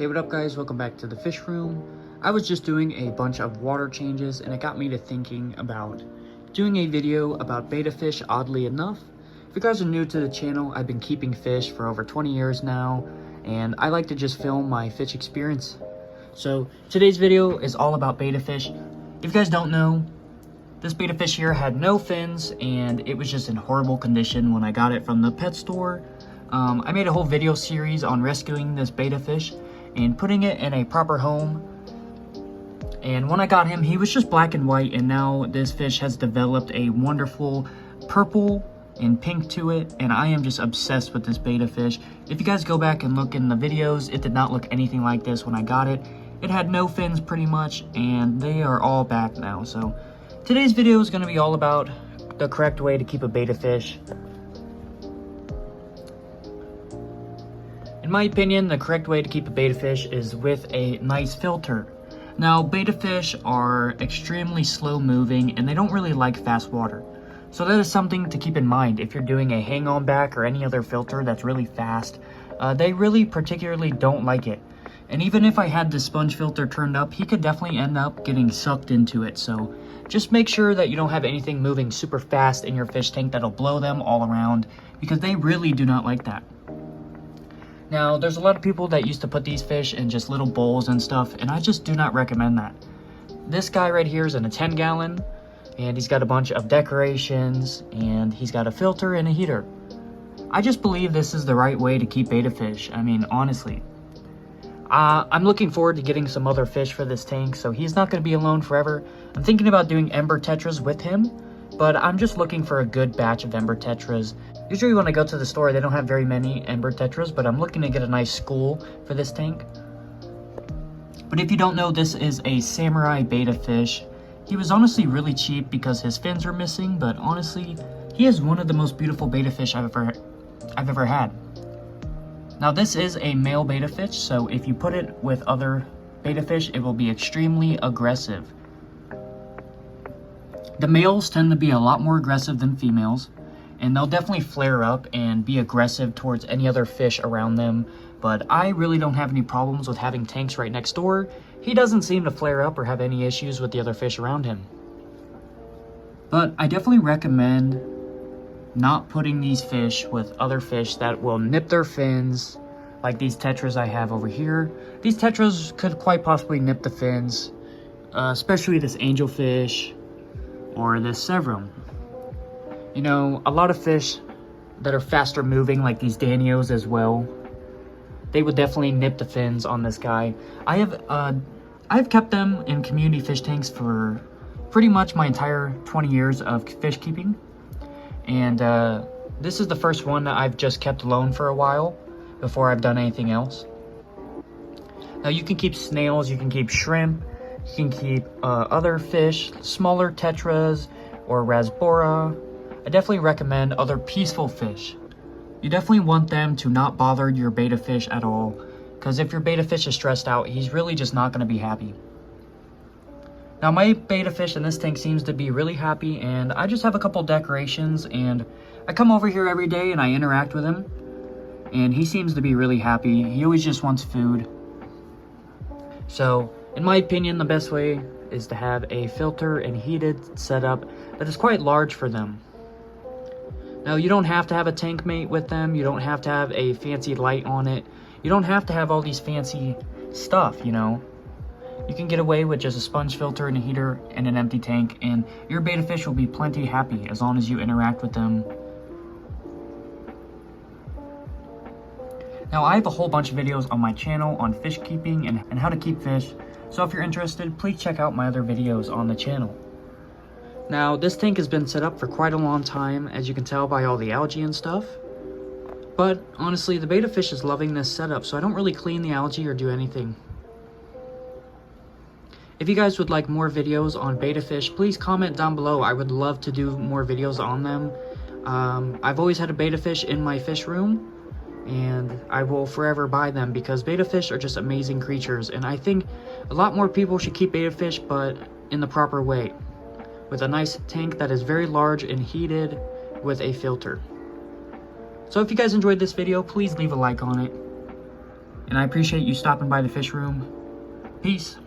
Hey, what up guys, welcome back to the fish room. I was just doing a bunch of water changes and it got me to thinking about doing a video about betta fish, oddly enough. If you guys are new to the channel, I've been keeping fish for over 20 years now and I like to just film my fish experience. So today's video is all about betta fish. If you guys don't know, this betta fish here had no fins and it was just in horrible condition when I got it from the pet store. I made a whole video series on rescuing this betta fish and putting it in a proper home. And when I got him, he was just black and white, and now this fish has developed a wonderful purple and pink to it, and I am just obsessed with this betta fish. If you guys go back and look in the videos, it did not look anything like this when I got it. It had no fins pretty much, and they are all back now. So today's video is going to be all about the correct way to keep a betta fish. In my opinion, the correct way to keep a betta fish is with a nice filter. Now, betta fish are extremely slow moving and they don't really like fast water. So that is something to keep in mind if you're doing a hang-on back or any other filter that's really fast. They really particularly don't like it. And even if I had the sponge filter turned up, he could definitely end up getting sucked into it. So just make sure that you don't have anything moving super fast in your fish tank that'll blow them all around, because they really do not like that. Now, there's a lot of people that used to put these fish in just little bowls and stuff, and I just do not recommend that. This guy right here is in a 10-gallon, and he's got a bunch of decorations, and he's got a filter and a heater. I just believe this is the right way to keep betta fish. I mean, honestly. I'm looking forward to getting some other fish for this tank, so he's not going to be alone forever. I'm thinking about doing ember tetras with him, but I'm just looking for a good batch of ember tetras. Usually when I go to the store, they don't have very many ember tetras, but I'm looking to get a nice school for this tank. But if you don't know, this is a samurai betta fish. He was honestly really cheap because his fins are missing, but honestly, he is one of the most beautiful betta fish I've ever had. Now, this is a male betta fish, so if you put it with other betta fish, it will be extremely aggressive. The males tend to be a lot more aggressive than females, and they'll definitely flare up and be aggressive towards any other fish around them. But I really don't have any problems with having tanks right next door. He doesn't seem to flare up or have any issues with the other fish around him. But I definitely recommend not putting these fish with other fish that will nip their fins, like these tetras I have over here. These tetras could quite possibly nip the fins, especially this angelfish or this severum. You know, a lot of fish that are faster moving, like these danios as well, they would definitely nip the fins on this guy. I've kept them in community fish tanks for pretty much my entire 20 years of fish keeping. And this is the first one that I've just kept alone for a while before I've done anything else. Now, you can keep snails, you can keep shrimp, you can keep other fish, smaller tetras or rasbora. I definitely recommend other peaceful fish. You definitely want them to not bother your betta fish at all, because if your betta fish is stressed out, he's really just not going to be happy. Now, my betta fish in this tank seems to be really happy, and I just have a couple decorations, and I come over here every day and I interact with him, and he seems to be really happy. He always just wants food. So, in my opinion, the best way is to have a filter and heated setup that is quite large for them. Now, you don't have to have a tank mate with them. You don't have to have a fancy light on it. You don't have to have all these fancy stuff, you know. You can get away with just a sponge filter and a heater and an empty tank, and your betta fish will be plenty happy as long as you interact with them. Now, I have a whole bunch of videos on my channel on fish keeping and how to keep fish. So if you're interested, please check out my other videos on the channel. Now, this tank has been set up for quite a long time, as you can tell by all the algae and stuff. But honestly, the betta fish is loving this setup, so I don't really clean the algae or do anything. If you guys would like more videos on betta fish, please comment down below. I would love to do more videos on them. I've always had a betta fish in my fish room, and I will forever buy them because betta fish are just amazing creatures, and I think a lot more people should keep betta fish, but in the proper way, with a nice tank that is very large and heated with a filter. So if you guys enjoyed this video, please leave a like on it. And I appreciate you stopping by the fish room. Peace.